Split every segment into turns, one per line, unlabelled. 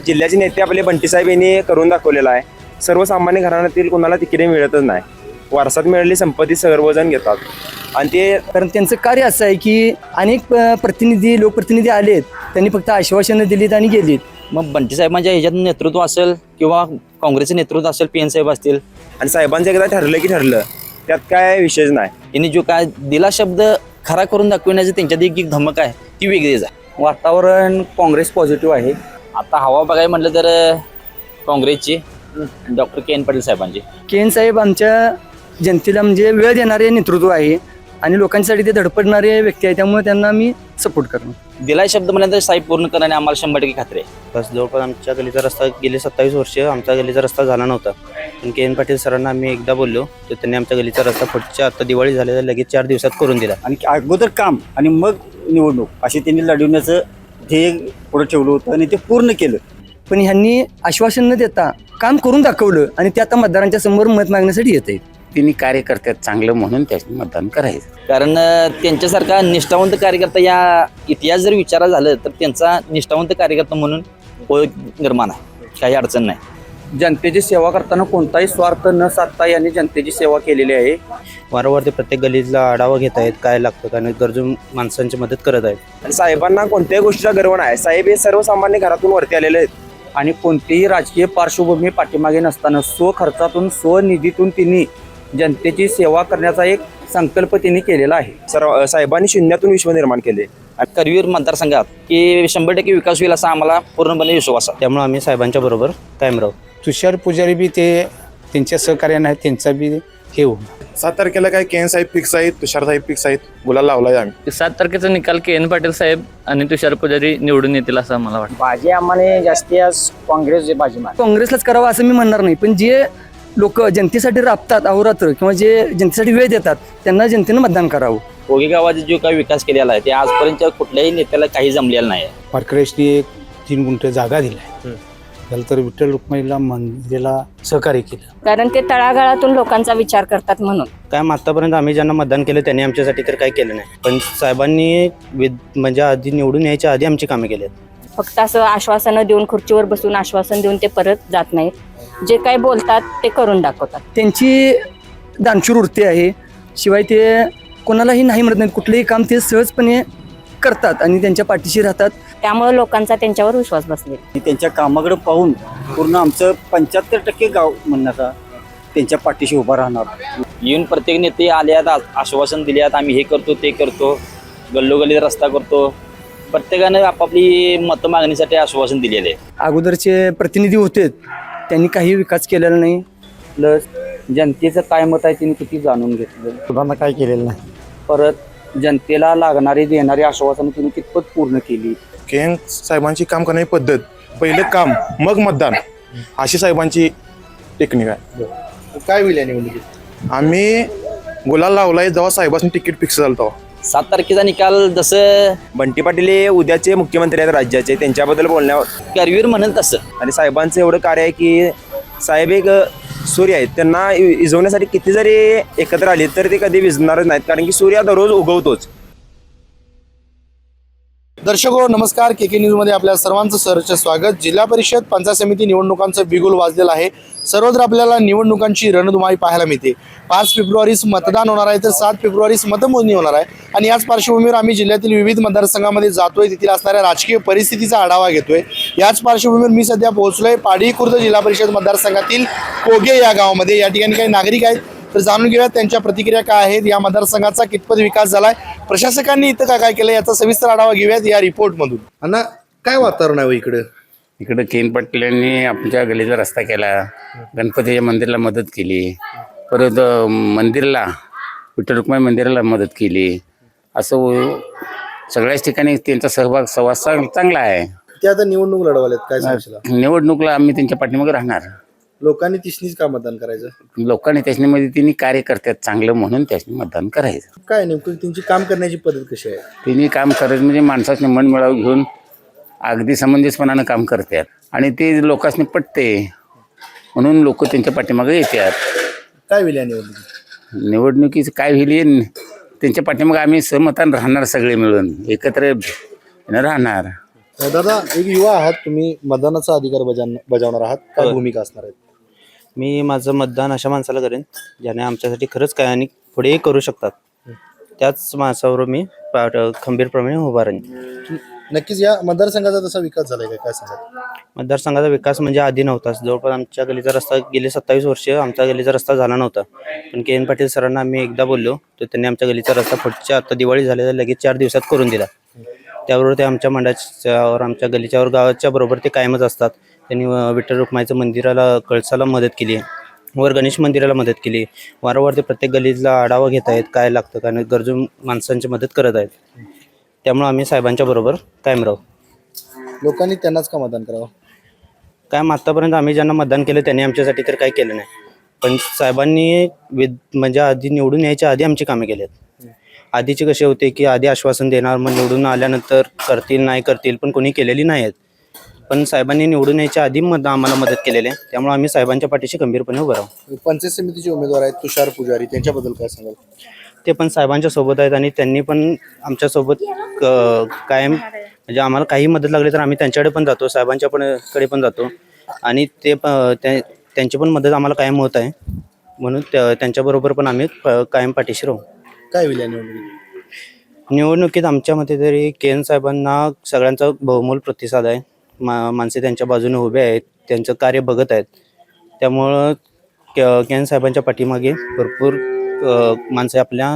जिल्ह्याचे नेते आपले बंटी साहेब यांनी करून दाखवलेला आहे. सर्वसामान्य घराण्यातील कोणाला तिकीट मिळतच नाही. वारसात मिळालेली संपत्ती सर्वजण घेतात आणि ते
कारण त्यांचं कार्य असं आहे की अनेक लोकप्रतिनिधी आलेत, त्यांनी फक्त आश्वासनं दिलीत आणि गेलीत.
मग बंटी साहेबांच्या ह्याच्यात नेतृत्व असेल किंवा काँग्रेसचं नेतृत्व असेल, PN साहेब असतील,
आणि साहेबांचं एकदा ठरलं की ठरलं, त्यात काय विषयच नाही.
यांनी जो काय दिला शब्द खरा करून दाखवण्याची त्यांच्यात एक धमक आहे ती वेगळीच आहे.
वातावरण काँग्रेस पॉझिटिव्ह आहे.
आता हवा बघायला म्हटलं तर काँग्रेसची डॉक्टर KN पाटील साहेबांची.
केन साहेब आमच्या जनतेला म्हणजे वेळ देणारे नेतृत्व आहे आणि लोकांसाठी ते धडपडणारे व्यक्ती आहे, त्यामुळे त्यांना मी सपोर्ट करतो.
दिलाय शब्द म्हटलं तर साहेब पूर्ण करण्याने आम्हाला 100% खात्री आहे.
बस जवळपास आमच्या गलीचा रस्ता गेले 27 वर्ष आमच्या गलीचा रस्ता झाला नव्हता. पण KN पाटील सरांना आम्ही एकदा बोललो तर त्यांनी आमच्या गलीचा रस्ता पुढच्या आता दिवाळी झालेल्या लगेच 4 दिवसात करून दिला.
आणि अगोदर काम आणि मग निवडणूक अशी त्यांनी लढवण्याचं ध्येय पुढे ठेवलं होतं आणि ते पूर्ण केलं.
पण ह्यांनी आश्वासन न देता काम करून दाखवलं आणि ते आता मतदारांच्या समोर मत मागण्यासाठी येत आहेत.
तिन्ही कार्यकर्त्यात चांगलं म्हणून त्याने मतदान करायचं.
कारण त्यांच्यासारखा निष्ठावंत कार्यकर्ता या इतिहास जर विचारा झालं तर त्यांचा निष्ठावंत कार्यकर्ता म्हणून ओळख निर्माण आहे, काही अडचण नाही.
जनतेची सेवा करताना कोणताही स्वार्थ न साधता यांनी जनतेची सेवा केलेली आहे.
वारंवार ते प्रत्येक गलीला आढावा घेत आहेत, काय लागतं आणि गरजू माणसांची मदत करत आहेत.
आणि साहेबांना कोणत्याही गोष्टीचा गर्व नाही. साहेब हे सर्वसामान्य घरातून वरती आलेले आहेत.
आणि कोणतीही राजकीय पार्श्वभूमी पाठीमागे नसताना स्वखर्चातून स्वनिधीतून त्यांनी जनतेची सेवा करण्याचा एक संकल्प त्यांनी केलेला आहे.
साहेबांनी शून्यातून विश्व निर्माण केले.
करवीर मतदारसंघात की 100% विकास होईल असा आम्हाला पूर्णपणे विश्वास आहे.
त्यामुळे आम्ही साहेबांच्या बरोबर कायम राहू.
तुषार पुजारी बी ते त्यांच्या सहकार्याने आहेत, त्यांचा बी हे होऊ.
7 तारखेला काय KN साहेब फिक्स आहेत, तुषार साहेब फिक्स आहेत, गुलाल लावलाय आम्ही.
7 तारखेचा निकाल KN पाटील साहेब आणि तुषार पुजारी निवडून येतील असं मला वाटतं.
भाजी आम्हाला जास्ती आज काँग्रेस भाजी मार
काँग्रेसलाच करावं असं मी म्हणणार नाही, पण जे लोक जनतेसाठी राबतात अहोरात्र किंवा जे जनतेसाठी वेळ देतात त्यांना जनतेनं मतदान करावं.
ओगी गावाचा जो काही विकास केलेला आहे ते आजपर्यंत कुठल्याही नेत्याला काही जमलेलं नाही आहे.
वारकऱ्यांनी एक 3 गुंठ जागा दिल्या, झालं तर विठ्ठल रुक्माईला मंदिराला सहकार्य केलं.
कारण ते तळागाळातून लोकांचा विचार करतात म्हणून.
काय आतापर्यंत आम्ही ज्यांना मतदान केलं त्यांनी आमच्यासाठी तर काही केलं नाही, पण साहेबांनी म्हणजे आधी निवडून यायच्या आधी आमची कामे केली आहेत.
फक्त असं आश्वासनं देऊन खुर्चीवर बसून आश्वासन देऊन ते परत जात नाहीत. जे काही बोलतात ते करून दाखवतात.
त्यांची दानशूर वृत्ती आहे, शिवाय ते कोणालाही नाही म्हणत नाहीत. कुठलंही काम ते सहजपणे करतात आणि त्यांच्या पाठीशी राहतात.
त्यामुळे लोकांचा त्यांच्यावर विश्वास बसले.
त्यांच्या कामाकडे पाहून पूर्ण आमचं 75% गाव म्हणण्याचा त्यांच्या पाठीशी उभा राहणार.
येऊन प्रत्येक नेते आल्यात, आश्वासन दिल्यात, आम्ही हे करतो ते करतो, गल्लोगल्ली रस्ता करतो. प्रत्येकाने आपापली मतं मागणीसाठी आश्वासन दिलेले आहे.
अगोदरचे प्रतिनिधी होते त्यांनी काही विकास केलेला नाही. प्लस जनतेचं काय मत आहे त्यांनी किती जाणून घेतलं,
सुधारणा काय केलेलं नाही.
परत जनतेला लागणारी देणारी आश्वासनं त्यांनी कितपत पूर्ण केली.
KN साहेबांची काम करण्याची पद्धत, पहिले काम मग मतदान, अशी साहेबांची टेक्निक आहे.
काय होईल या निवडणुकीत?
आम्ही गुलाल लावलाय जेव्हा साहेबांनी तिकीट फिक्स झालं तेव्हा.
7 तारखेचा निकाल जसं
बंटी पाटील हे उद्याचे मुख्यमंत्री आहेत राज्याचे, त्यांच्याबद्दल बोलण्यावर
करवीर म्हणेल तसं.
आणि साहेबांचं एवढं कार्य आहे की साहेब एक सूर्य आहेत. त्यांना विझवण्यासाठी किती जरी एकत्र आले तर ते कधी विझणारच नाहीत, कारण की सूर्य दररोज उगवतोच.
दर्शको नमस्कार, KK न्यूजमध्ये आपल्या सर्वांचं सहर्ष स्वागत. जिल्हा परिषद पंचायत समिती निवडणुकांचं बिगुल वाजलेलं आहे. सर्वत्र आपल्याला निवडणुकांची रणधुमाळी पाहायला मिळते. 5 फेब्रुवारीस मतदान होणार आहे तर 7 फेब्रुवारीस मतमोजणी होणार आहे. आणि याच पार्श्वभूमीवर आम्ही जिल्ह्यातील विविध मतदारसंघामध्ये जातोय, तिथील असणाऱ्या राजकीय परिस्थितीचा आढावा घेतोय. याच पार्श्वभूमीवर मी सध्या पोहोचलोय पाडी खुर्द जिल्हा परिषद मतदारसंघातील कोगे या गावामध्ये. या ठिकाणी काही नागरिक आहेत, तर जाणून घेऊयात त्यांच्या प्रतिक्रिया काय आहेत, या मतदारसंघाचा कितपत विकास झालाय, प्रशासकांनी इथं काय काय केलं याचा सविस्तर आढावा घेऊयात या रिपोर्टमधून. अण्णा, काय वातावरण आहे इकडे?
इकडं KN पाटील यांनी आमच्या गलीचा रस्ता केला, गणपतीच्या मंदिराला मदत केली, परत मंदिराला विठ्ठल रुक्माई मंदिराला मदत केली. असं सगळ्याच ठिकाणी त्यांचा सहवास चांगला आहे.
ते आता निवडणूक लढवाल्यात, काय सांगशील?
निवडणुकीला आम्ही त्यांच्या पाठीमागे राहणार.
लोकांनी तिसनीच का मतदान करायचं?
लोकांनी त्याच्यामध्ये तिन्ही कार्यकर्त्यात चांगलं म्हणून त्याने मतदान करायचं.
काय नेमकं त्यांची काम करण्याची पद्धत कशी आहे?
तिन्ही काम करायचं म्हणजे माणसाने मन मिळावं घेऊन अगदी समंजसपणानं काम करतात आणि ते लोकांनी पटते म्हणून लोक त्यांच्या पाठीमागे येतात.
काय होईल या निवडणुकीत?
निवडणुकीचं काय होईल त्यांच्या पाठीमागे आम्ही सहमतानं राहणार, सगळे मिळून एकत्र राहणार.
दादा, एक युवा आहात तुम्ही, मतदानाचा अधिकार बजावणार आहात, काय
होय.
भूमिका असणार आहेत?
मी माझं मतदान अशा माणसाला करेन ज्याने आमच्यासाठी खरंच काय आणि पुढेही करू शकतात. त्याच माणसावर मी खंबीरप्रमाणे उभा राहीन.
नक्कीच या मतदारसंघाचा तसा विकास झालाय का, काय सांगाल?
मतदारसंघाचा विकास म्हणजे आधी नव्हताच. जवळपास आमच्या गलीचा रस्ता गेले 27 वर्ष आमच्या गलीचा रस्ता झाला नव्हता. पण के एन पाटील सरांना आम्ही एकदा बोललो तर त्यांनी आमच्या गलीचा रस्ता पुढच्या आता दिवाळी झालेल्या लगेच 4 दिवसात करून दिला. त्याबरोबर ते आमच्या मंडळाच्यावर आमच्या गलीच्यावर गावाच्या बरोबर ते कायमच असतात. त्यांनी विठ्ठल रुक्माईचं मंदिराला कळसाला मदत केली, वर गणेश मंदिराला मदत केली. वारंवार ते प्रत्येक गलीला आढावा घेत आहेत, काय लागतं काय गरजू माणसांची मदत करत आहेत. त्यामुळे आम्ही साहेबांच्या बरोबर कायम राहू.
लोकांनी त्यांनाच का मतदान करावं?
काय आतापर्यंत आम्ही ज्यांना मतदान केलं त्यांनी आमच्यासाठी तर काही केलं नाही. पण साहेबांनी म्हणजे आधी निवडून यायच्या आधी आमची कामे केली आहेत. आधीचे कसे होते की आधी आश्वासन देणार, मग निवडून आल्यानंतर करतील नाही करतील, पण कोणी केलेली नाही आहेत. पण साहेबांनी निवडून यायच्या आधी आम्हाला मदत केलेली आहे. त्यामुळे आम्ही साहेबांच्या पाठीशी खंबीरपणे उभं राहू.
पंचायत समितीचे उमेदवार आहेत तुषार पुजारी, त्यांच्याबद्दल काय सांगाल?
ते पण साहेबांच्या सोबत आहेत आणि त्यांनी पण आमच्यासोबत कायम म्हणजे आम्हाला काही मदत लागली तर आम्ही त्यांच्याकडे पण जातो, साहेबांच्या कडे पण जातो आणि त्यांची पण मदत आम्हाला कायम होत आहे. म्हणून त्यांच्याबरोबर पण आम्ही कायम पाठीशी राहू.
काय होईल या निवडणुकीत?
निवडणुकीत आमच्या मते तरी के एन साहेबांना सगळ्यांचा बहुमोल प्रतिसाद आहे. माणसे त्यांच्या बाजूने उभे आहेत, त्यांचं कार्य बघत आहेत. त्यामुळं के एन साहेबांच्या पाठीमागे भरपूर माणसे आपल्या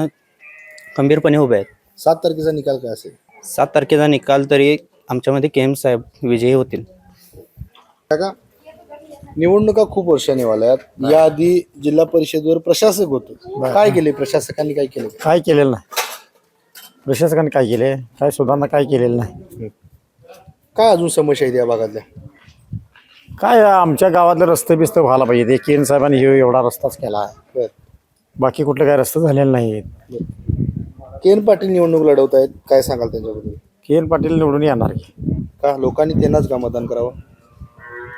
खंबीरपणे उभे आहेत.
7 तारखेचा निकाल काय असेल?
7 तारखेचा निकाल तरी आमच्यामध्ये के एम साहेब विजयी होतील.
काका, निवडणुका खूप वर्षांनी आल्यात. याआधी जिल्हा परिषदेवर प्रशासक होतो, काय केले प्रशासकांनी? काय केले?
काय केलेलं नाही प्रशासकाने, काय केले, काय सुधारणा काय केलेलं नाही.
काय अजून समस्या आहेत या भागातल्या?
काय आमच्या गावातले रस्ते बिस्ते व्हायला पाहिजे. ते के एन साहेबांनी एवढा रस्ताच केला,
बर.
बाकी कुठले काय रस्ते झालेले नाहीत.
के एन पाटील निवडणूक लढवत आहेत, काय सांगाल त्यांच्याबद्दल?
के एन पाटील निवडून येणार की.
का लोकांनी त्यांनाच का मतदान करावं?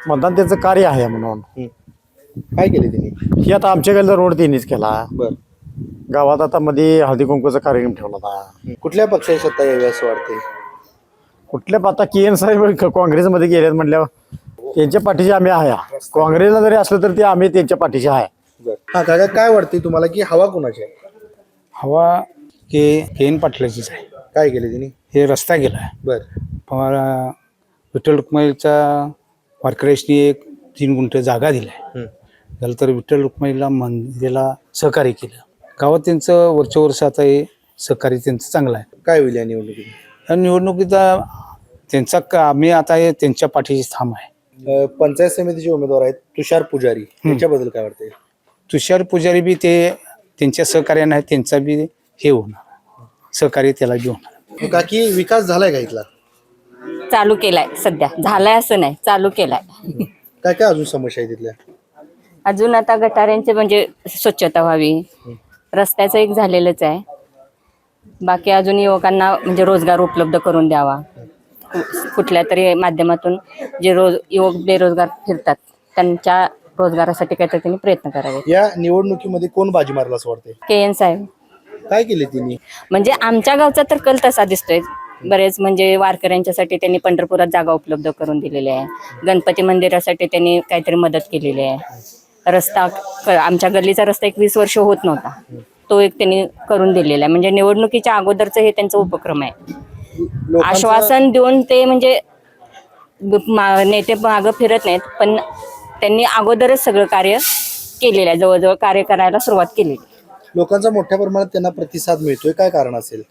मतदान त्यांचं कार्य आहे म्हणून.
काय केले त्यांनी?
ही आता आमच्या गाडीला रोड त्यांनीच केला.
बर.
गावात आता मध्ये हळदी कुंकूचा कार्यक्रम ठेवला होता.
कुठल्या पक्षाची सत्ता यावी असं वाटते?
कुठल्या आता के एन साहेब काँग्रेसमध्ये गेलेत म्हणल्यावर त्यांच्या पाठीशी आम्ही आहे. काँग्रेसला जरी असलं तर ते आम्ही त्यांच्या पाठीशी आहे.
हा काका, काय वाटते तुम्हाला की हवा कोणाची आहे?
हवा के एन पाटलाचीच आहे.
काय केले त्यांनी?
हे रस्ता गेला.
बर.
विठ्ठल रुक्माईचा वारकऱ्यांनी एक 3 गुंठे जागा दिलाय. झालं तर विठ्ठल रुक्माईला मंदिराला सहकार्य केलं. गावात त्यांचं वरच्या वर्ष आता हे सहकार्य त्यांचं चांगलं आहे.
काय होईल या निवडणुकीत?
या निवडणुकीचा त्यांचा आम्ही आता हे त्यांच्या पाठीशी ठाम आहे.
पंचायत समितीचे उमेदवार आहेत तुषार पुजारी, त्यांच्याबद्दल काय वाटतंय?
तुषार पुजारी बी ते त्यांच्या सहकार्याने आहे, त्यांचा बी हे होणार, सहकार्य त्याला बी होणार.
काकी, विकास झालाय का इथला?
चालू केलाय, सध्या झालाय असं नाही, चालू केलाय.
काय काय अजून समस्या आहे तिथल्या?
अजून आता गटाऱ्यांचे म्हणजे स्वच्छता व्हावी, रस्त्याचं एक झालेलंच आहे. बाकी अजून युवकांना म्हणजे रोजगार उपलब्ध करून द्यावा. कुठल्या तरी माध्यमातून जे युवक बेरोजगार फिरतात त्यांच्या रोजगारासाठी काहीतरी त्यांनी प्रयत्न करावे.
या निवडणुकीमध्ये कोण बाजी मारला असं वाटतंय?
के एन साहेब.
काय केले त्यांनी?
म्हणजे आमच्या गावचा तर कल तसा दिसतोय. बरेच म्हणजे वारकऱ्यांच्यासाठी त्यांनी पंढरपुरात जागा उपलब्ध करून दिलेली आहे. गणपती मंदिरासाठी त्यांनी काहीतरी मदत केलेली आहे. रस्ता आमच्या गल्लीचा रस्ता 21 वर्ष होत नव्हता, तो एक त्यांनी करून दिलेला आहे. म्हणजे निवडणुकीच्या अगोदरचं हे त्यांचा उपक्रम आहे. आश्वासन देऊन ते म्हणजे नेते मागं फिरत नाहीत, पण त्यांनी अगोदरच सगळं कार्य केलेलं आहे. जवळजवळ कार्य करायला सुरुवात केलेली.
लोकांचा मोठ्या प्रमाणात त्यांना प्रतिसाद मिळतोय, काय कारण असेल?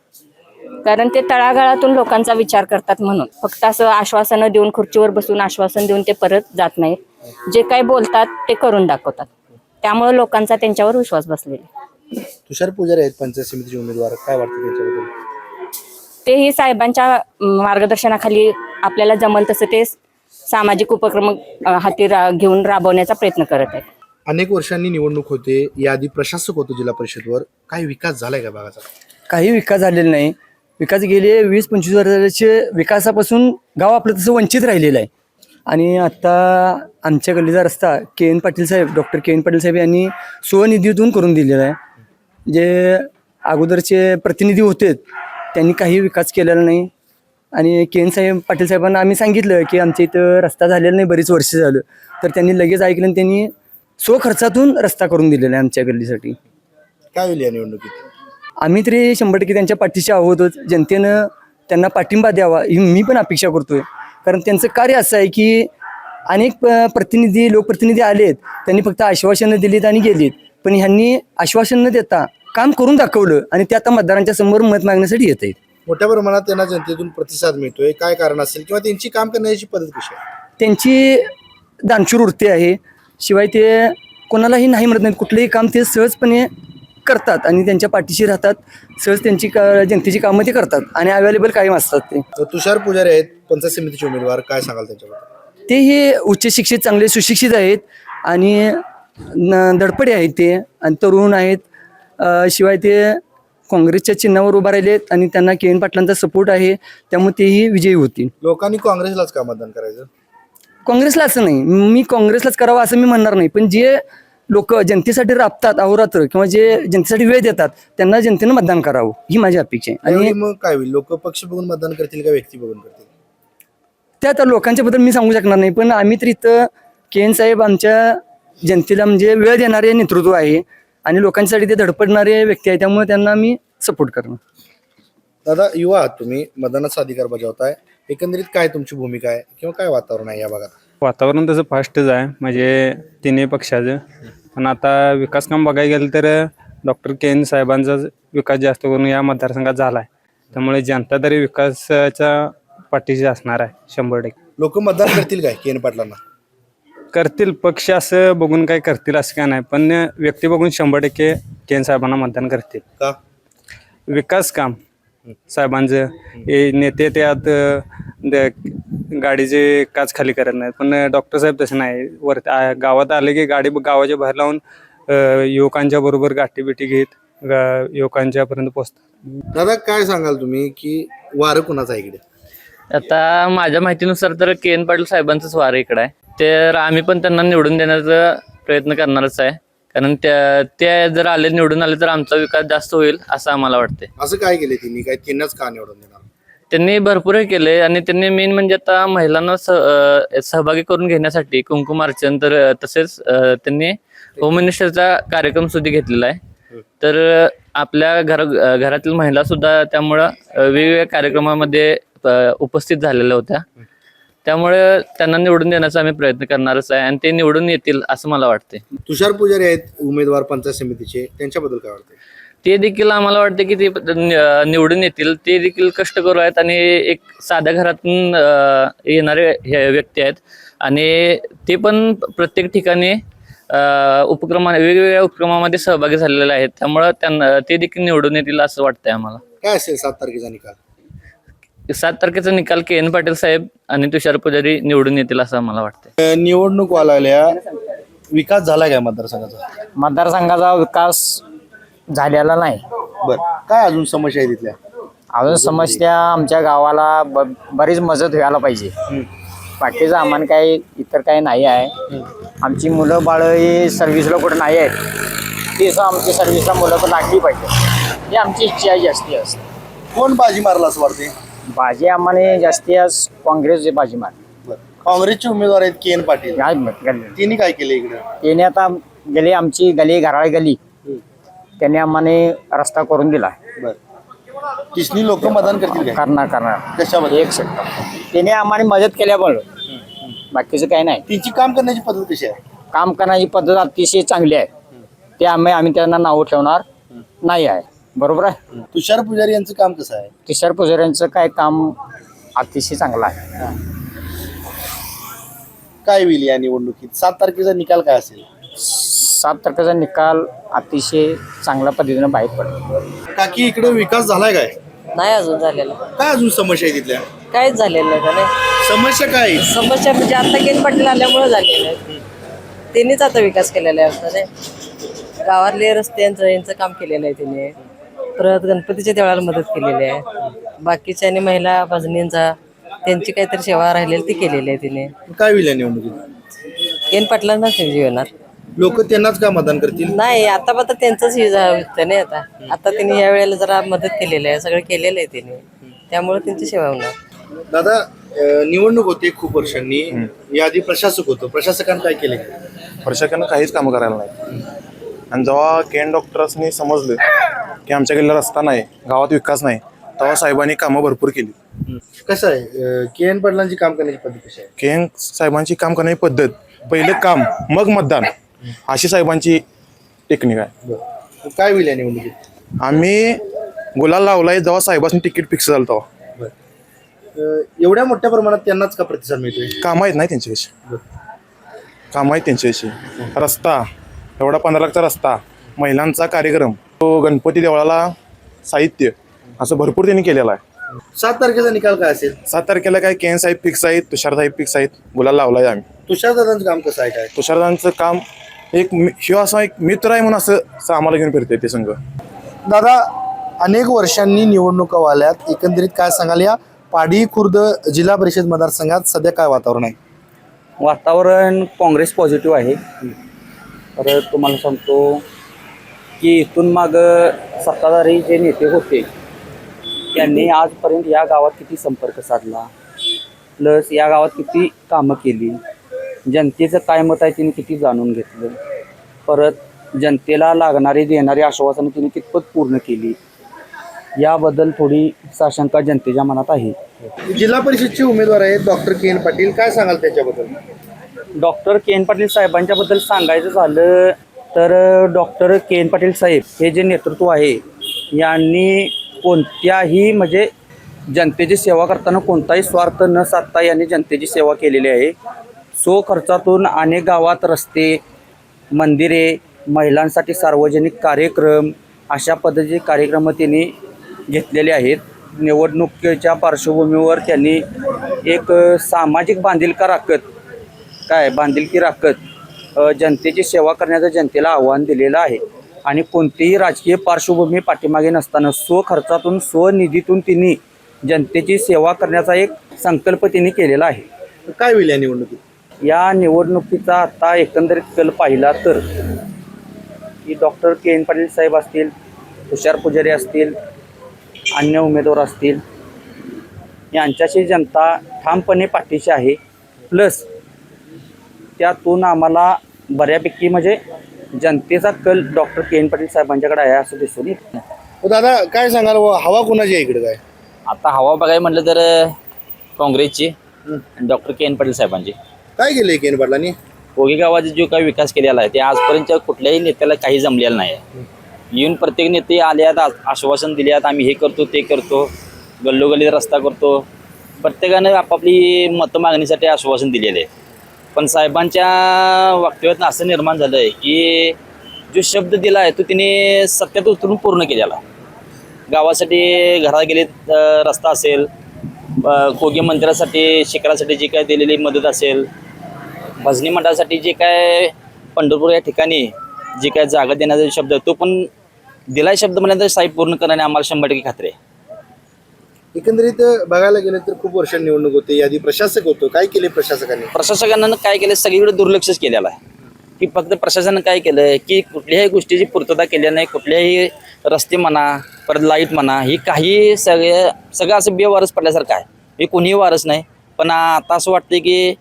कारण ते तळागाळातून लोकांचा विचार करतात म्हणून. फक्त असं आश्वासनं देऊन, खुर्चीवर बसून आश्वासन देऊन ते परत जात नाहीत. जे काही बोलतात ते करून दाखवतात. त्यामुळे लोकांचा त्यांच्यावर विश्वास बसलेला.
तुषार पुजारी आहेत पंचायत समितीचे उमेदवार, काय वाटतं त्यांच्याबद्दल?
तेही साहेबांच्या मार्गदर्शनाखाली आपल्याला जमल तसं ते सामाजिक उपक्रम हाती घेऊन राबवण्याचा प्रयत्न करत आहेत.
अनेक वर्षांनी निवडणूक होते, याआधी प्रशासक होतो जिल्हा परिषदवर, काही विकास झालाय का भागाचा?
काही विकास झालेला नाही. विकास गेले 20-25 वर्षाचे विकासापासून गाव आपलं तसं वंचित राहिलेलं आहे. आणि आता आमच्या गल्लीचा रस्ता के एन पाटील साहेब, डॉक्टर के एन पाटील साहेब यांनी स्वनिधीतून करून दिलेला आहे. जे अगोदरचे प्रतिनिधी होते त्यांनी काही विकास केलेला नाही आणि के एन साहेब पाटील साहेबांना आम्ही सांगितलं की आमच्या इथं रस्ता झालेला नाही, बरीच वर्ष झालं. तर त्यांनी लगेच ऐकलं आणि त्यांनी स्वखर्चातून रस्ता करून दिलेला आहे आमच्या गल्लीसाठी.
काय होईल या निवडणुकीत?
आम्ही तरी 100% त्यांच्या पाठीशी आहोतच. जनतेनं त्यांना पाठिंबा द्यावा ही मी पण अपेक्षा करतोय. कारण त्यांचं कार्य असं आहे की अनेक प्रतिनिधी लोकप्रतिनिधी आलेत, त्यांनी फक्त आश्वासनं दिलीत आणि गेलीत. पण ह्यांनी आश्वासन न देता काम करून दाखवलं आणि ते आता मतदारांच्या समोर मत मागण्यासाठी येत आहेत.
मोठ्या प्रमाणात त्यांना जनतेतून प्रतिसाद मिळतोय, काय कारण असेल किंवा त्यांची काम करण्याची पद्धत कशी आहे?
त्यांची दानशूर वृत्ती आहे. शिवाय ते कोणालाही नाही म्हणत नाहीत. कुठलंही काम ते सहजपणे करतात आणि त्यांच्या पाठीशी राहतात. सहज त्यांची जनतेची कामं ते करतात आणि अवेलेबल कायम असतात ते.
तुषार पुजारी आहेत पंचायत समितीचे उमेदवार, काय सांगाल त्यांच्याबद्दल?
ते हे उच्च शिक्षित, चांगले सुशिक्षित आहेत आणि धडपडे आहेत ते आणि तरुण आहेत. शिवाय ते काँग्रेसच्या चिन्हावर उभा राहिलेत आणि त्यांना के एन पाटलांचा सपोर्ट आहे, त्यामुळे तेही विजयी होतील.
लोकांनी काँग्रेसलाच का मतदान करायचं?
काँग्रेसला असं नाही, मी काँग्रेसलाच करावं असं मी म्हणणार नाही. पण जे लोक जनतेसाठी राबतात अहोरात्र किंवा जे जनतेसाठी वेळ देतात त्यांना जनतेनं मतदान करावं ही माझी अपेक्षा आहे.
आणि मग काय होईल? लोक पक्ष बघून मतदान करतील का व्यक्ती बघून करतील?
त्या आता लोकांच्याबद्दल मी सांगू शकणार नाही. पण आम्ही तर इथं के एन साहेब आमच्या जनतेला म्हणजे वेळ देणारे नेतृत्व आहे आणि लोकांसाठी ते धडपडणारे व्यक्ती आहे, त्यामुळे त्यांना मी सपोर्ट करणार.
दादा, युवा आहात तुम्ही, मतदानाचा अधिकार बजावताय, एकंदरीत काय तुमची भूमिका आहे किंवा काय वातावरण आहे या भागात?
वातावरण तसं फास्टच आहे म्हणजे तिन्ही पक्षाचं. पण आता विकास काम बघायला गेलं तर डॉक्टर के एन साहेबांचा विकास जास्त करून या मतदारसंघात झाला आहे. त्यामुळे जनता तरी विकासाच्या पाठीशी असणार आहे 100%.
लोक मतदान करतील काय के एन पाटलांना?
करतील, पक्ष असं बघून काय करतील असं काय नाही, पण व्यक्ती बघून 100% के एन साहेबांना मतदान करतील.
का?
विकास काम साहेबांचं, हे नेते त्यात गाडीचे काच खाली करत नाहीत, पण डॉक्टर साहेब तसे नाही. गावात आले की गाडी गावाच्या बाहेर लावून युवकांच्या बरोबर गाठीबिटी घेत युवकांच्या पर्यंत पोहोचतात.
दादा, काय सांगाल तुम्ही की वारं कुणाचं आहे इकडे?
आता माझ्या माहितीनुसार तर के एन पाटील साहेबांचंच वार इकडं आहे. तर आम्ही पण त्यांना निवडून देण्याचा प्रयत्न करणारच आहे. कारण ते जर निवडून आले तर आमचा विकास जास्त होईल असं आम्हाला वाटते.
असं काय केले त्यांनी? काय त्यांनाच का निवडून देणार?
त्यांनी भरपूर केले आणि त्यांनी मेन म्हणजे आता महिलांना सहभागी करून घेण्यासाठी कुंकुमार्चन तर तसेच त्यांनी होम मिनिस्टरचा कार्यक्रम सुद्धा घेतलेला आहे. तर आपल्या घरातील महिला सुद्धा त्यामुळं वेगवेगळ्या कार्यक्रमामध्ये उपस्थित झालेल्या होत्या. त्यामुळे त्यांना निवडून देण्याचा आम्ही प्रयत्न करणारच आहे आणि ते निवडून येतील असं मला वाटते.
तुषार पुजारी आहेत उमेदवार पंचायत समितीचे, त्यांच्याबद्दल काय वाटतं?
ते देखील आम्हाला वाटते की ते निवडून येतील. ते देखील कष्टकरू आहेत आणि एक साध्या घरातून येणारे व्यक्ती आहेत आणि ते पण प्रत्येक ठिकाणी वेगवेगळ्या उपक्रमामध्ये सहभागी झालेले आहेत. त्यामुळं त्यांना ते देखील निवडून येतील असं वाटतंय आम्हाला.
काय असेल 7 तारखेचा निकाल?
7 तारखेचा निकाल के एन पाटील साहेब आणि तुषार पुजारी निवडून येतील असं मला वाटतंय.
निवडणूक व्हायला विकास झाला काय मतदारसंघाचा?
मतदारसंघाचा विकास झालेला नाही.
बर, काय अजून समस्या आहे तिथल्या?
अजून समस्या आमच्या गावाला बरीच मदत व्हायला पाहिजे. बाकीचं आम्हाला काही इतर काही नाही आहे. आमची मुलं बाळं ही सर्व्हिसला कुठं नाही आहेत, ती आमची सर्व्हिसला मुलं पण लागली पाहिजे ही आमची इच्छा आहे जास्ती असते.
कोण बाजी मारला असं वाटते?
बाजी आम्हाला जास्ती आज काँग्रेसची बाजी मारली.
काँग्रेसचे उमेदवार आहेत के एन पाटील, त्यांनी काय केलं इकडे?
त्याने आता गेली आमची गली घराळी गली त्याने आम्हाला रस्ता करून दिला.
तिसरी लोक मतदान करतील काय?
करणार
कशामध्ये?
एक सेकंड, त्याने आम्हाला मदत केल्यामुळं बाकीचं काही नाही.
त्यांची काम करण्याची पद्धत कशी आहे?
काम करण्याची पद्धत अतिशय चांगली आहे. ते आम्ही त्यांना नाव ठेवणार नाही आहे. बरोबर आहे.
तुषार पुजारी यांचं काम कसं आहे?
तुषार पुजाऱ्यांचं काय काम अतिशय चांगलं आहे.
काय होईल या निवडणुकीत? 7 तारखेचा निकाल काय असेल?
7 तारखेचा निकाल अतिशय चांगल्या पद्धतीनं बाहेर पडेल.
काकी, इकडे विकास झालाय काय?
नाही अजून झालेला.
काय अजून समस्या आहे तिथल्या?
काहीच झालेलं नाही का? नाही
समस्या काय?
समस्या म्हणजे आता के एन पाटील आल्यामुळे झालेलं आहे. त्यांनीच आता विकास केलेला आहे. आता नाही गावातले रस्त्यांचं काम केलेलं आहे त्यांनी. परत गणपतीच्या देवळाला मदत केलेली आहे. बाकीच्या आणि महिला भजनींचा त्यांची काहीतरी सेवा राहिलेली ती केलेली आहे तिने.
काय होईल या निवडणुकीत?
के एन पाटलांनाच निवडून येणार.
लोक त्यांनाच का मतदान करतील?
नाही, आता मात्र त्यांचंच हे नाही. आता त्यांनी या वेळेला जरा मदत केलेली आहे, सगळं केलेलं आहे त्यांनी, त्यामुळे त्यांची सेवा होणार.
दादा निवडणूक होते खूप वर्षांनी, याआधी प्रशासक होतो, प्रशासकांनी काय केले?
प्रशासकांना काहीच कामं करायला नाही. आणि जेव्हा केन डॉक्टर्सनी समजलं की आमच्या गल्लीला रस्ता नाही, गावात विकास नाही, तेव्हा साहेबांनी कामं भरपूर केली.
कसं आहे के.एन. पाटलांची काम करण्याची पद्धत कशी आहे?
केन साहेबांची काम करण्याची पद्धत, पहिले काम मग मतदान, अशी साहेबांची टेक्निक आहे.
बरं. काय होईल या निवडणुकीत?
आम्ही गुलाल लावलाय जेव्हा साहेबांनी तिकीट फिक्स झालं तेव्हा.
एवढ्या मोठ्या प्रमाणात त्यांनाच का प्रतिसाद मिळतोय?
काम आहेत नाही त्यांच्याविषयी, काम आहेत त्यांच्याविषयी. रस्ता एवढा 15 लाखचा रस्ता, महिलांचा कार्यक्रम, तो गणपती देवळाला साहित्य, असं भरपूर त्यांनी केलेलं आहे.
7 तारखेचा निकाल काय असेल?
7 तारखेला काय केन साहेब फिक्स आहेत, तुषार साहेब फिक्स आहेत, गुलाल लावलाय आम्ही.
तुषारदादांचं काम कसं आहे काय?
तुषारदांचं काम शिव असा एक मित्र आहे म्हणून असं आम्हाला घेऊन फिरते ते संघ.
दादा, अनेक वर्षांनी निवडणुका वाल्यात, एकंदरीत काय सांगाल या पाडी खुर्द जिल्हा परिषद मतदारसंघात सध्या काय वातावरण आहे?
वातावरण काँग्रेस पॉझिटिव्ह आहे. तर तुम्हाला सांगतो की इथून माग सत्ताधारी जे नेते होते त्यांनी आजपर्यंत या गावात किती संपर्क साधला, प्लस या गावात किती कामं केली, जनतेचं काय मत आहे तिने किती जाणून घेतलं, परत जनतेला लागणारी देणारी आश्वासनं तिने कितपत पूर्ण केली, याबद्दल थोडी साशंका जनतेच्या मनात आहे.
जिल्हा परिषदचे उमेदवार आहेत डॉक्टर के.एन. पाटील, काय सांगाल त्याच्याबद्दल?
Doctor K. N.. पाटील साहेबांच्याबद्दल सांगायचं झालं तर डॉक्टर के.एन. पाटील साहेब हे जे नेतृत्व आहे यांनी कोणत्याही म्हणजे जनतेची सेवा करताना कोणताही स्वार्थ न साधता यांनी जनतेची सेवा केलेली आहे. सो खर्चातून अनेक गावात रस्ते, मंदिरे, महिलांसाठी सार्वजनिक कार्यक्रम, अशा पद्धतीचे कार्यक्रम त्यांनी घेतलेले आहेत. निवडणुकीच्या पार्श्वभूमीवर त्यांनी एक सामाजिक बांधिलकी राखत जनतेची सेवा करण्याचं जनतेला आव्हान दिलेलं आहे. आणि कोणतीही राजकीय पार्श्वभूमी पाठीमागे नसताना स्वखर्चातून स्वनिधीतून तिने जनतेची सेवा करण्याचा एक संकल्प तिने केलेला आहे.
काय होईल या निवडणुकीत?
या निवडणुकीचा आता एकंदरीत कल पाहिला तर की डॉक्टर के.एन. पाटील साहेब असतील, तुषार पुजारी असतील, अन्य उमेदवार असतील, यांच्याशी जनता ठामपणे पाठीशी आहे. प्लस त्यातून आम्हाला बऱ्यापैकी म्हणजे जनतेचा कल डॉक्टर के.एन. पाटील साहेबांच्याकडे आहे असं दिसून येत.
दादा, काय सांगाल हवा कोणाची आहे इकडे? काय
आता हवा बघायला म्हटलं तर काँग्रेसची आणि डॉक्टर के.एन. पाटील साहेबांची.
काय केलंय के.एन. पाटलांनी?
कोगी गावाचा जो काही विकास केलेला आहे ते आजपर्यंत कुठल्याही नेत्याला काही जमलेलं नाही आहे. येऊन प्रत्येक नेते आल्यात, आश्वासन दिल्यात, आम्ही हे करतो ते करतो, गल्लोगल्ली रस्ता करतो. प्रत्येकानं आपापली मतं मागणीसाठी आश्वासन दिलेलं आहे. पण साहेबांच्या वक्तव्यातून असं निर्माण झालं आहे की जो शब्द दिला आहे तो तिने सत्यात उतरून पूर्ण केलेला आहे. गावासाठी घरात गेले रस्ता असेल, कोगी मंदिरासाठी शिखरासाठी जी काय दिलेली मदत असेल, भजनी मंडळासाठी जे काय पंढरपूर या ठिकाणी जे काय जागा देण्याचा शब्द तो पण दिलाय शब्द म्हणल्यानंतर साहेब पूर्ण करण्याने आम्हाला 100% खात्री आहे.
एकंदरीत बघायला गेलं तर खूप वर्ष निवडणूक होते, यादी प्रशासक होतो, काय केले प्रशासकांनी?
प्रशासकांना काय केलं, सगळीकडे दुर्लक्षच केलेलं आहे. की फक्त प्रशासनानं काय केलं की कुठल्याही गोष्टीची पूर्तता केली नाही. कुठल्याही रस्ते म्हणा, परत लाईट म्हणा, ही काही सगळं असं बेवारस पडल्यासारखं आहे. हे कोणीही वारस नाही. पण आता असं वाटतं की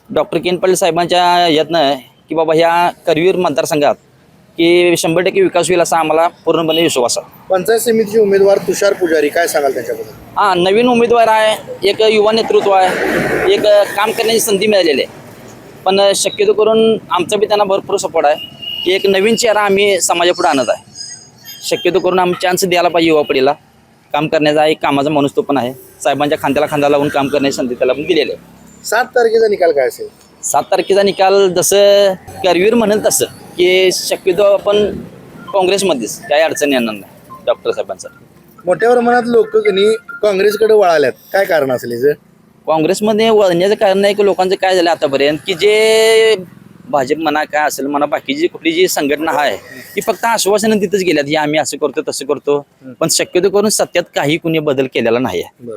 डॉक्टर के.एन. पाटील साहेबांच्या यातनं की बाबा ह्या करवीर मतदारसंघात की 100% विकास होईल असा आम्हाला पूर्णपणे विश्वास आहे.
पंचायत समितीचे उमेदवार तुषार पुजारी, काय सांगाल त्याच्याबद्दल?
हां, नवीन उमेदवार आहे, एक युवा नेतृत्व आहे, एक काम करण्याची संधी मिळालेली आहे. पण शक्यतो करून आमचा बी त्यांना भरपूर सपोर्ट आहे की एक नवीन चेहरा आम्ही समाजापुढे आणत आहे. शक्यतो करून आम्ही चान्स द्यायला पाहिजे युवा पिढीला. काम करण्याचा एक कामाचा माणूस तो पण आहे. साहेबांच्या खांद्याला खांदा लावून काम करण्याची संधी त्याला पण दिलेली आहे.
7 तारखेचा निकाल काय असेल?
7 तारखेचा निकाल जसं करवीर म्हणेल तसं की शक्यतो आपण काँग्रेसमध्येच काही अडचणी येणार नाही डॉक्टर साहेबांचा.
मोठ्या प्रमाणात लोक काँग्रेसकडे वळाल्यात, काय कारण असेल याचं?
काँग्रेसमध्ये वळण्याचं कारण नाही की लोकांचं काय झालं आतापर्यंत की जे भाजप म्हणा काय असेल म्हणा बाकीची कुठली जी संघटना आहे ती फक्त आश्वासनं तिथंच गेल्यात की आम्ही असं करतो तसं करतो. पण शक्यतो करून सत्यात काही कुणी बदल केलेला नाही आहे.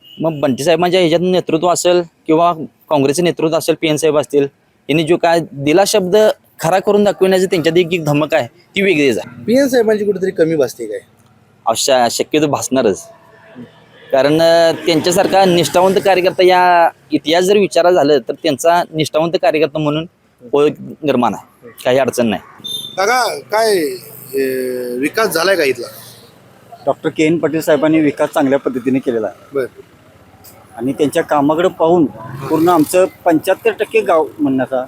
मग बंटी साहेबांच्या ह्याच्यात नेतृत्व असेल किंवा काँग्रेसचं नेतृत्व असेल, पी.एन. साहेब असतील, यांनी जो काय दिला शब्द खरा करून दाखवण्याची त्यांच्यात एक धमक आहे ती वेगळीच आहे.
पी.एन. साहेबांची कुठेतरी कमी भासते काय?
शक्यतो भासणारच. कारण त्यांच्यासारखा निष्ठावंत कार्यकर्ता या इतिहास जर विचारा झालं तर त्यांचा निष्ठावंत कार्यकर्ता म्हणून ओळख निर्माण आहे, काही अडचण नाही.
काका काय विकास झालाय का इथला?
डॉक्टर के एन पाटील साहेबांनी विकास चांगल्या पद्धतीने केलेला आहे
बर
आणि त्यांच्या कामाकडे पाहून पूर्ण आमचं 75% गाव म्हणण्याचा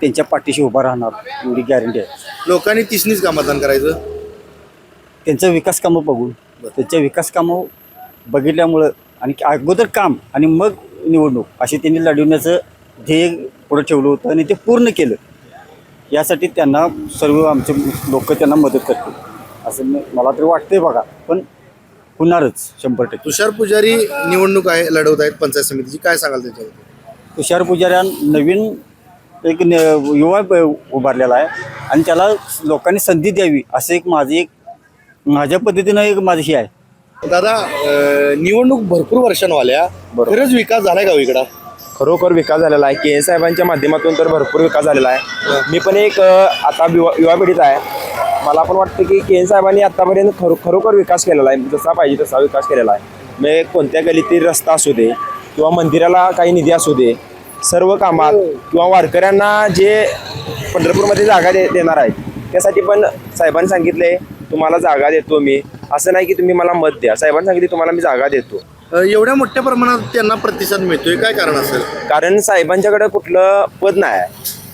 त्यांच्या पाठीशी उभा राहणार एवढी गॅरंटी आहे.
लोकांनी तिसनीच का मतदान करायचं?
त्यांचं विकास कामं बघून त्यांच्या विकास कामं बघितल्यामुळं आणि अगोदर काम आणि मग निवडणूक अशी त्यांनी लढवण्याचं ध्येय पुढे ठेवलं होतं आणि ते पूर्ण केलं. यासाठी त्यांना सर्व आमचे लोक त्यांना मदत करतील असं मला तरी वाटतंय बघा, पण होणारच 100%.
तुषार पुजारी निवडणूक आहे लढवत आहेत पंचायत समितीची, काय सांगाल त्याच्याबद्दल?
तुषार पुजाऱ्या नवीन एक युवा उभारलेला आहे आणि त्याला लोकांनी संधी द्यावी असं एक माझ्या पद्धतीनं एक माझी ही आहे.
दादा निवडणूक भरपूर वर्षांवर आल्या, खरंच विकास झालाय का इकडं?
खरोखर विकास झालेला आहे. के साहेबांच्या माध्यमातून तर भरपूर विकास झालेला आहे. मी पण एक आता युवा पिढीत आहे. मला पण वाटतं की के साहेबांनी आतापर्यंत खरोखर विकास केलेला आहे, जसा पाहिजे तसा विकास केलेला आहे. म्हणजे कोणत्या गलीतील रस्ता असू दे किंवा मंदिराला काही निधी असू दे, सर्व कामात किंवा वारकऱ्यांना जे पंढरपूरमध्ये जागा देणार आहेत त्यासाठी पण साहेबांनी सांगितले तुम्हाला जागा देतो मी, असं नाही की तुम्ही मला मत द्या. साहेबांनी सांगितले तुम्हाला मी जागा देतो.
एवढ्या मोठ्या प्रमाणात त्यांना प्रतिसाद मिळतोय, काय कारण असेल?
कारण साहेबांच्याकडे कुठलं पद नाही आहे.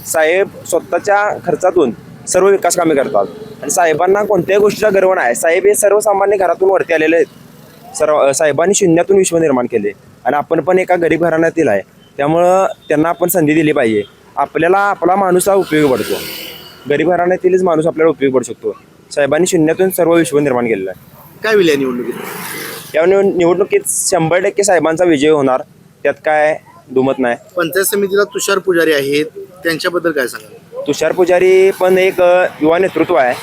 साहेब स्वतःच्या खर्चातून सर्व विकास कामे करतात आणि साहेबांना कोणत्याही गोष्टीचा गर्व नाही. साहेब हे सर्वसामान्य घरातून वरती आलेले आहेत. साहेबांनी शून्यातून विश्व निर्माण केले आणि आपण पण एका गरीब घराण्यातील आहे, त्यामुळं त्यांना आपण संधी दिली पाहिजे. आपल्याला आपला माणूस हा उपयोगी पडतो, गरीब घराण्यातीलच माणूस आपल्याला उपयोगी पडू शकतो. साहेबांनी शून्यातून सर्व विश्व निर्माण केलेलं आहे.
काय होईल या निवडणुकीत?
या निवडणुकीत 100% साहेबांचा विजय होणार, त्यात काय दुमत नाही.
पंचायत समितीला तुषार पुजारी आहेत, त्यांच्याबद्दल काय सांगाल?
तुषार पुजारी पण एक युवा नेतृत्व आहे.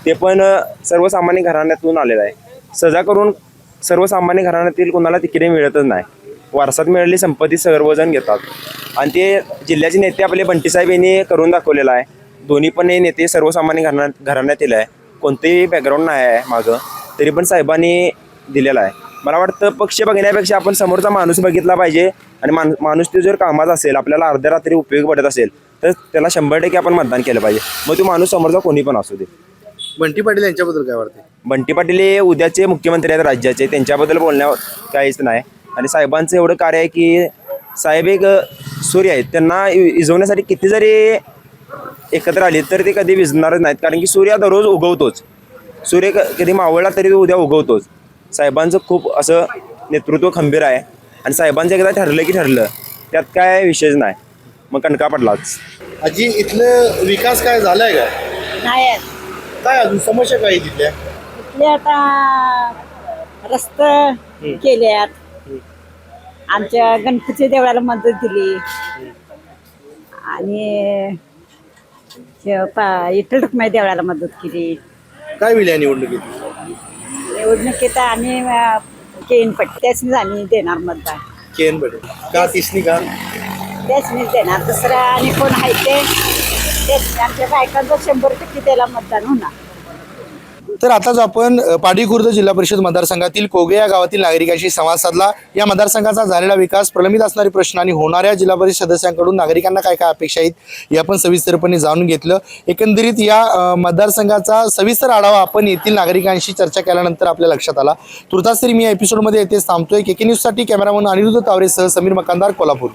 ते पण सर्वसामान्य घराण्यातून आलेलं आहे. सजा करून सर्वसामान्य घराण्यातील कोणाला तिकीटे मिळतच नाही. वारसात मिळालेली संपत्ती सर्वजण घेतात आणि ते जिल्ह्याचे नेते आपले बंटीसाहेब यांनी करून दाखवलेलं आहे. दोन्ही पण हे नेते सर्वसामान्य घराण्यातील आहे, कोणतेही बॅकग्राऊंड नाही आहे मागं, तरी पण साहेबांनी दिलेला आहे. मला वाटतं पक्ष बघण्यापेक्षा आपण समोरचा माणूस बघितला पाहिजे आणि माणूस तो जर कामाचा असेल, आपल्याला अर्ध्या रात्री उपयोगी पडत असेल तर त्याला 100% आपण मतदान केलं पाहिजे, मग तो माणूस समोरचा कोणी पण असू दे.
बंटी पाटील यांच्याबद्दल काय वाटते?
बंटी पाटील हे उद्याचे मुख्यमंत्री आहेत राज्याचे, त्यांच्याबद्दल बोलण्यावर काहीच नाही. आणि साहेबांचं एवढं कार्य आहे की साहेब एक सूर्य आहेत, त्यांना विझवण्यासाठी किती जरी एकत्र आली तर ते कधी विझणारच नाहीत. कारण की सूर्य दररोज उगवतोच, सूर्य कधी मावळला तरी तो उद्या उगवतोच. साहेबांचं खूप असं नेतृत्व खंबीर आहे आणि साहेबांचं एकदा ठरलं की ठरलं, त्यात काय विषयच नाही, मग कणका पडलाच.
आजी इथलं विकास काय झालाय का?
नाही
काय अजून समस्या काय तिथल्या?
इथले आता रस्ते केल्यात, आमच्या गणपती देवळाला मदत दिली आणि इटल रुक्माई देवळाला मदत केली.
काय होईल या निवडणुकीत?
निवडणुकीत आम्ही केन पट्टी त्याचनीच आम्ही देणार मतदान.
केन पटेल का? तिसनी का?
त्याचनीच देणार, दुसरं आणि कोण आहे तेच आमच्या बायकांचं 100% त्याला मतदान होणार.
तर आताच आपण पाडी खुर्द जिल्हा परिषद मतदारसंघातील कोगे या गावातील नागरिकांशी संवाद साधला. या मतदारसंघाचा झालेला विकास, प्रलंबित असणारे प्रश्न आणि होणाऱ्या जिल्हा परिषद सदस्यांकडून नागरिकांना काय काय अपेक्षा आहेत हे आपण सविस्तरपणे जाणून घेतलं. एकंदरीत या मतदारसंघाचा सविस्तर आढावा आपण येथील नागरिकांशी चर्चा केल्यानंतर आपल्या लक्षात आला. तुर्तास तरी मी या एपिसोडमध्ये येथेच थांबतोय. KK न्यूजसाठी कॅमेरामन अनिरुद्ध तावरेसह समीर मकानदार, कोल्हापूर.